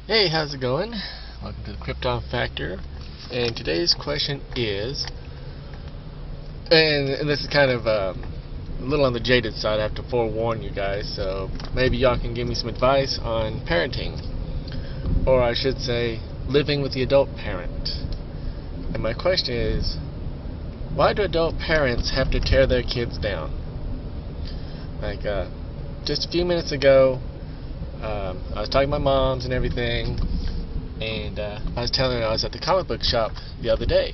Hey, how's it going? Welcome to the Krypton Factor. And today's question is, and this is kind of a little on the jaded side, I have to forewarn you guys, so maybe y'all can give me some advice on parenting. Or I should say, living with the adult parent. And my question is, why do adult parents have to tear their kids down? Like, just a few minutes ago, I was talking to my moms and everything, and I was telling her I was at the comic book shop the other day,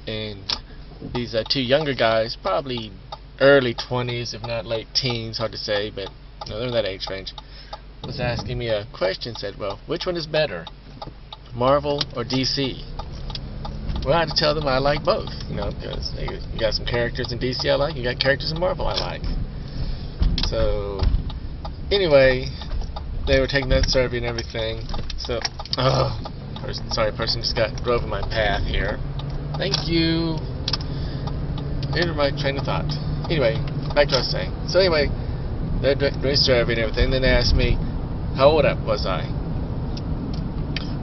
and these two younger guys, probably early 20s, if not late teens, hard to say, but they're in that age range, was asking me a question, said, well, which one is better, Marvel or DC? Well, I had to tell them I like both, because you got some characters in DC I like, you got characters in Marvel I like. So, anyway, they were taking that survey and everything. So, person just drove in my path here. Thank you. Into my train of thought. Anyway, back to what I was saying. So anyway, they're doing survey and everything. Then they asked me, how old was I?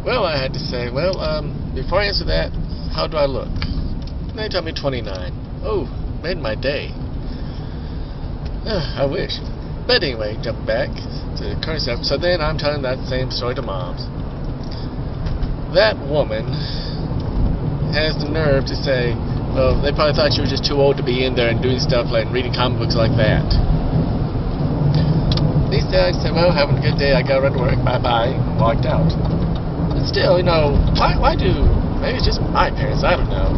Well, I had to say, before I answer that, how do I look? And they told me 29. Oh, made my day. I wish. But anyway, jump back to the current stuff. So then I'm telling that same story to moms. That woman has the nerve to say, well, they probably thought she was just too old to be in there and doing stuff like reading comic books like that. These dads said, well, having a good day, I gotta run to work, bye-bye, and walked out. But still, why do, maybe it's just my parents, I don't know,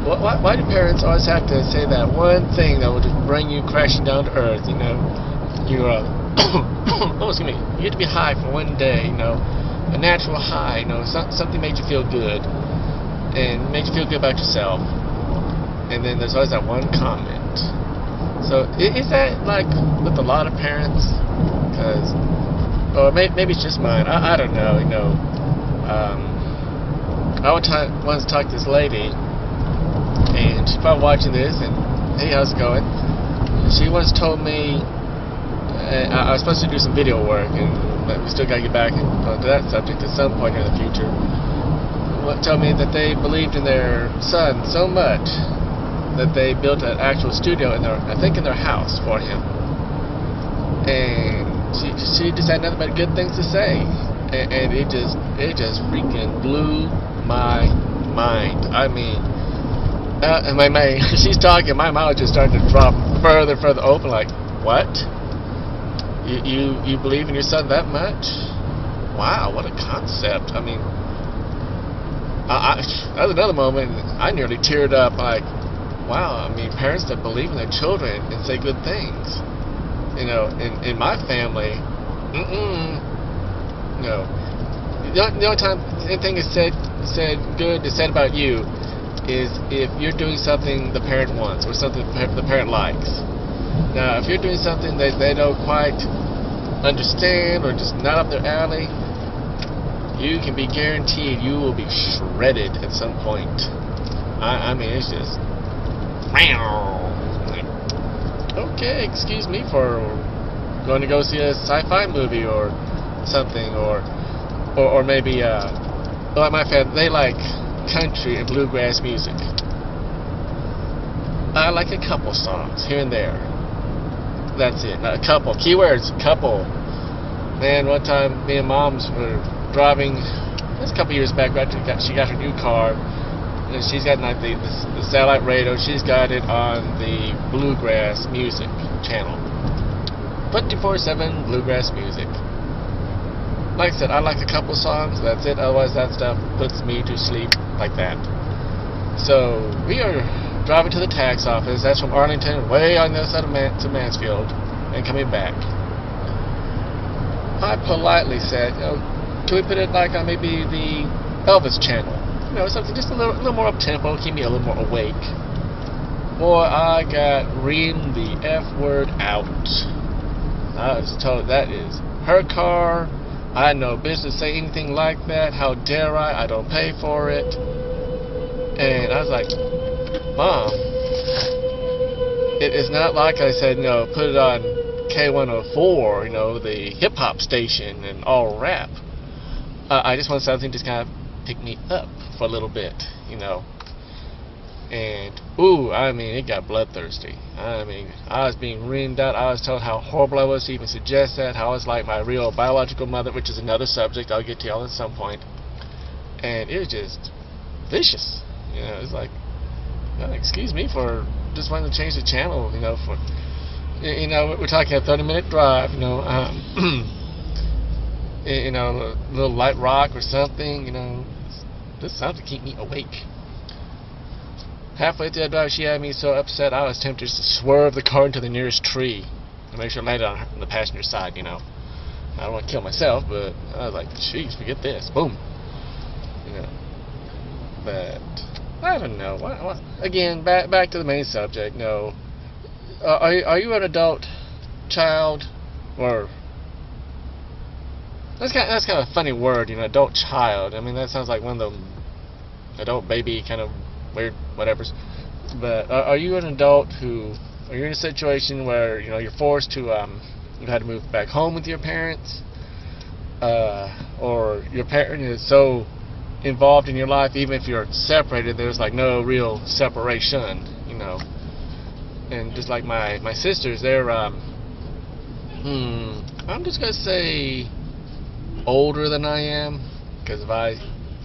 why do parents always have to say that one thing that will just bring you crashing down to earth, you're, oh, excuse me, you get to be high for one day, a natural high, something made you feel good, and made you feel good about yourself, and then there's always that one comment. So, is that like with a lot of parents? Or maybe it's just mine, I don't know, I once talked to this lady, and she's probably watching this, and hey, how's it going? She once told me, I was supposed to do some video work, and we still got to get back onto that subject at some point in the future. Told me that they believed in their son so much that they built an actual studio in their house for him. And she just had nothing but good things to say, and it just freaking blew my mind. I mean, she's talking, my mouth just started to drop further open, like, what? You believe in your son that much? Wow, what a concept. I mean, that was another moment, I nearly teared up, like, wow, parents that believe in their children and say good things. In my family, no. The only time anything is said good is said about you is if you're doing something the parent wants or something the parent likes. Now, if you're doing something that they don't quite understand or just not up their alley, you can be guaranteed you will be shredded at some point. It's just, okay, excuse me for going to go see a sci-fi movie or something, or maybe, like my family, they like country and bluegrass music. I like a couple songs here and there. That's it. A couple. Keywords, couple. Man, one time me and moms were driving, this a couple years back, she got her new car, and she's got like the satellite radio, she's got it on the bluegrass music channel. 24/7 bluegrass music. Like I said, I like a couple songs, that's it, otherwise that stuff puts me to sleep like that. So, we are driving to the tax office, that's from Arlington, way on the other side of to Mansfield, and coming back. I politely said, can we put it like on maybe the Elvis channel? Something just a little more up-tempo, keep me a little more awake. Boy, I got reading the F word out. I was told that is her car, I had no business say anything like that, how dare I don't pay for it. And I was like, Mom, it is not like I said, no, put it on K104, the hip hop station and all rap. I just want something to kind of pick me up for a little bit, And, it got bloodthirsty. I was being reamed out. I was told how horrible I was to even suggest that, how I was like my real biological mother, which is another subject I'll get to y'all at some point. And it was just vicious. It's like, excuse me for just wanting to change the channel, for, we're talking a 30-minute drive, a little light rock or something, just something to keep me awake. Halfway through that drive, she had me so upset I was tempted to swerve the car into the nearest tree to make sure it landed on the passenger side, I don't want to kill myself, but I was like, jeez, forget this. Boom. But I don't know. Again, back to the main subject. No. Are you an adult child? Or that's kind of a funny word, adult child. That sounds like one of them adult baby kind of weird whatevers. But are you an adult are you in a situation where you're forced to you've had to move back home with your parents, or your parent is so involved in your life, even if you're separated, there's like no real separation, and just like my sisters, they're I'm just gonna say older than I am, because if I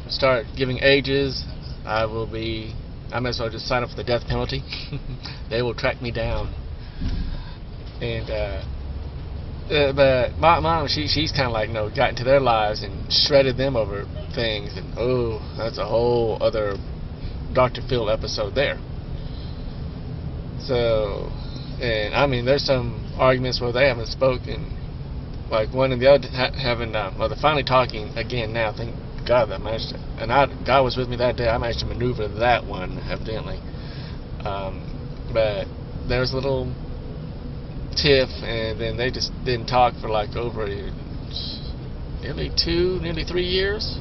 start giving ages, I might as well just sign up for the death penalty. They will track me down. And but my mom, she's kind of like got into their lives and shredded them over things, and that's a whole other Dr. Phil episode there. So, and there's some arguments where they haven't spoken, like one and the other haven't. They're finally talking again now. Thank God that managed to, and God was with me that day. I managed to maneuver that one evidently. But there was a little tiff, and then they just didn't talk for like over nearly 3 years,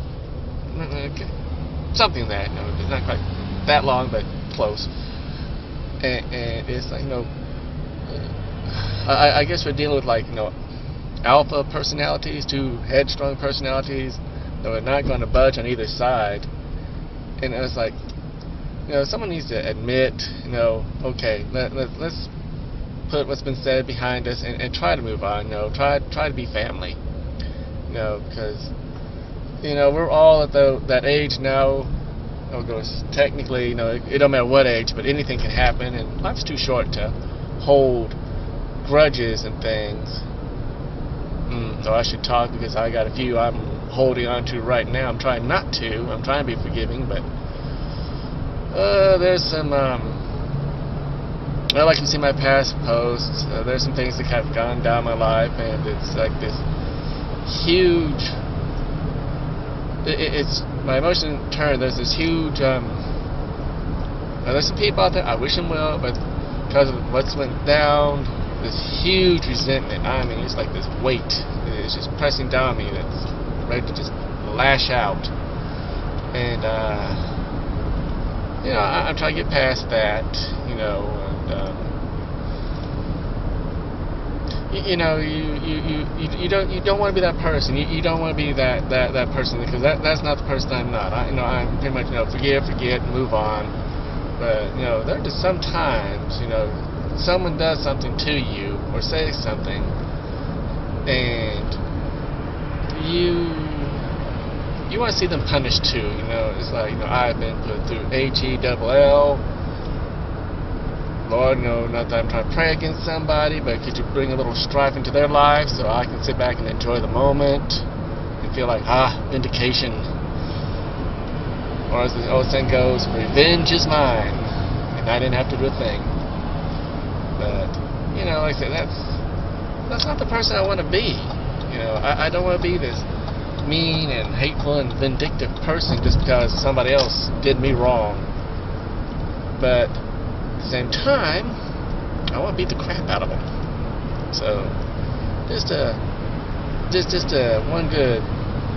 something like that. It's not quite that long, but close. And it's like I guess we're dealing with like alpha personalities, two headstrong personalities that are not going to budge on either side. And it's like someone needs to admit, okay, let's put what's been said behind us and try to move on. Try to be family. Because we're all at that age now. Technically, it don't matter what age, but anything can happen, and life's too short to hold grudges and things. So I should talk, because I got a few I'm holding on to right now. I'm trying not to. I'm trying to be forgiving, but there's some. I like to see my past posts. There's some things that have gone down my life, and it's like this huge. It's my emotion turned. There's this huge. There's some people out there, I wish them well, but because of what's went down, this huge resentment. It's like this weight. It's just pressing down on me. That's ready to just lash out. And I'm trying to get past that. You don't want to be that person. You don't want to be that person, because that's not the person I'm not. I'm pretty much forgive, forget, move on. But there are just sometimes someone does something to you or says something, and you want to see them punished too. It's like I've been put through HELL. Lord, not that I'm trying to pray against somebody, but could you bring a little strife into their lives so I can sit back and enjoy the moment and feel like, vindication. Or as the old saying goes, revenge is mine, and I didn't have to do a thing. But, like I said, that's not the person I want to be. I don't want to be this mean and hateful and vindictive person just because somebody else did me wrong. But at the same time, I want to beat the crap out of them. So, just a one good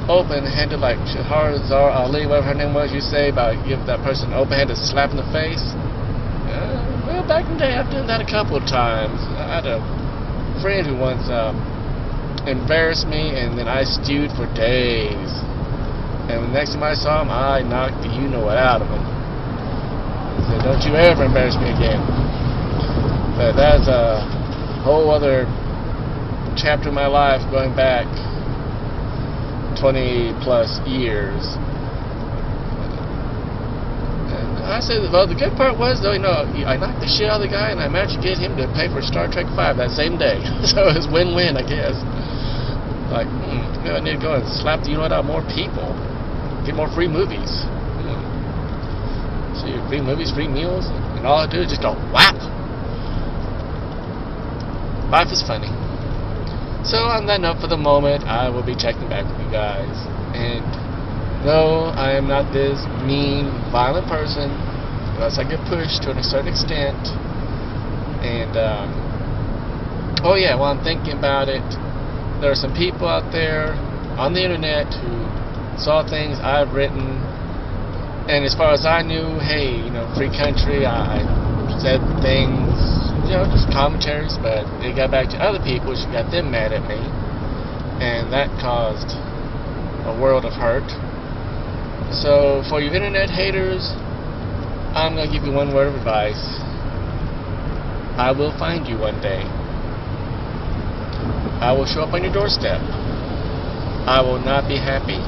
open-handed, like Shahrazar Ali, whatever her name was, you say, about give that person an open-handed slap in the face. Well, back in the day, I've done that a couple of times. I had to friend who once embarrassed me, and then I stewed for days. And the next time I saw him, I knocked the you-know-what out of him. I said, don't you ever embarrass me again. But that's a whole other chapter of my life, going back 20 plus years. And I say, well, the good part was, though, I knocked the shit out of the guy, and I managed to get him to pay for Star Trek V that same day. So it was win-win, I guess. Like, maybe I need to go and slap the you-know-what out more people. Get more free movies. See, free movies, free meals, and all I do is just go whap. Life is funny. So on that note, for the moment, I will be checking back with you guys. And no, I am not this mean, violent person, unless I get pushed to a certain extent. And oh yeah, while I'm thinking about it, there are some people out there on the internet who saw things I've written, and as far as I knew, hey, free country, I said things, just commentaries, but it got back to other people, which got them mad at me, and that caused a world of hurt. So for you internet haters, I'm going to give you one word of advice. I will find you one day. I will show up on your doorstep. I will not be happy.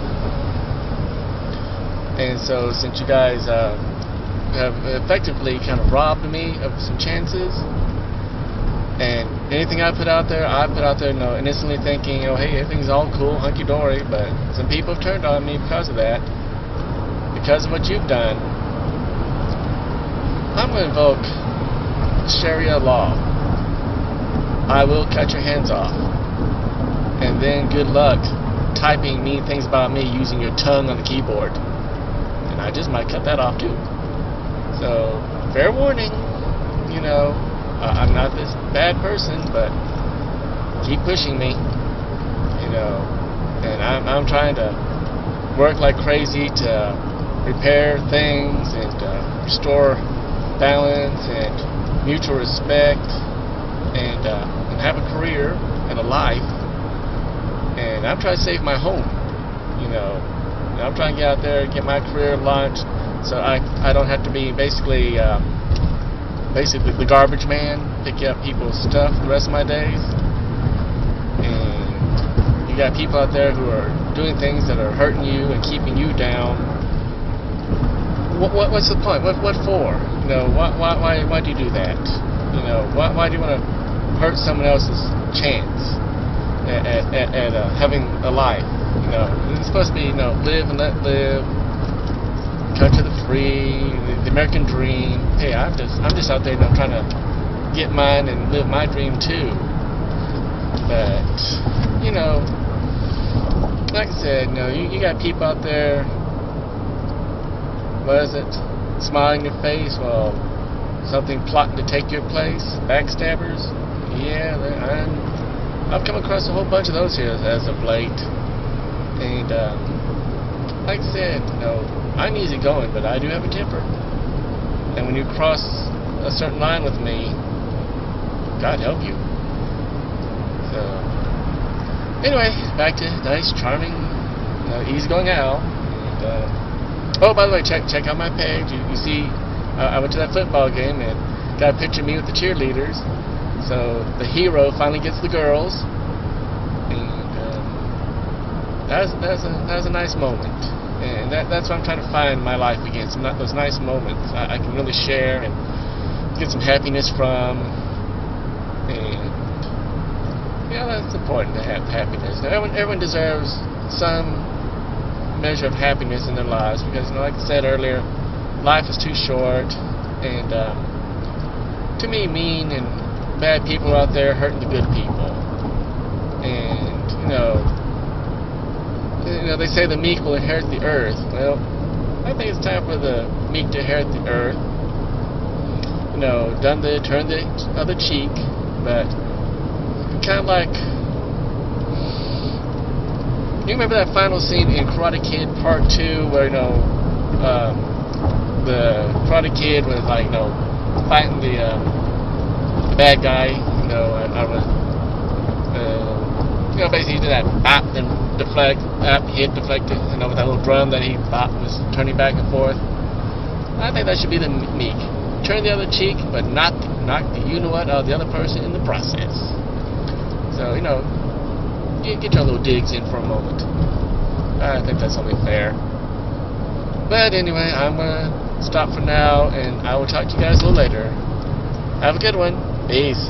And so, since you guys have effectively kind of robbed me of some chances, and anything I put out there, innocently thinking, hey, everything's all cool, hunky-dory, but some people have turned on me because of that, because of what you've done. I'm going to invoke Sharia law. I will cut your hands off. And then good luck typing mean things about me using your tongue on the keyboard. And I just might cut that off too. So, fair warning, I'm not this bad person, but keep pushing me, and I'm trying to work like crazy to repair things and restore balance and mutual respect and have a career and a life. And I'm trying to save my home, I'm trying to get out there and get my career launched so I don't have to be basically the garbage man, picking up people's stuff the rest of my days. And you got people out there who are doing things that are hurting you and keeping you down. What's the point? What for? Why do you do that? Why do you want to hurt someone else's chance at having a life? It's supposed to be, live and let live, country of the free, the American dream. Hey, I'm just out there, trying to get mine and live my dream too. But, like I said, you got people out there, what is it, smiling in your face while something plotting to take your place, backstabbers. Yeah, I've come across a whole bunch of those here as of late. And, like I said, I'm easy going, but I do have a temper. And when you cross a certain line with me, God help you. So, anyway, back to nice, charming, easygoing Al. And, oh, by the way, check out my page. You see, I went to that football game and got a picture of me with the cheerleaders. So the hero finally gets the girls. That was a nice moment, and that's what I'm trying to find in my life again. Those nice moments I can really share and get some happiness from, and that's important to have happiness. Now, everyone deserves some measure of happiness in their lives because, like I said earlier, life is too short, and too many mean and bad people out there hurting the good people, and they say the meek will inherit the earth. Well, I think it's time for the meek to inherit the earth. Turn the other cheek, but kind of like, you remember that final scene in Karate Kid Part 2 where, the Karate Kid was fighting the bad guy, You know, basically he did that bop and deflect, hit, deflected, you know, with that little drum that he bop was turning back and forth. I think that should be the meek. Turn the other cheek, but not knock the you-know-what out of the other person in the process. So, you know, get your little digs in for a moment. I think that's only fair. But anyway, I'm going to stop for now, and I will talk to you guys a little later. Have a good one. Peace.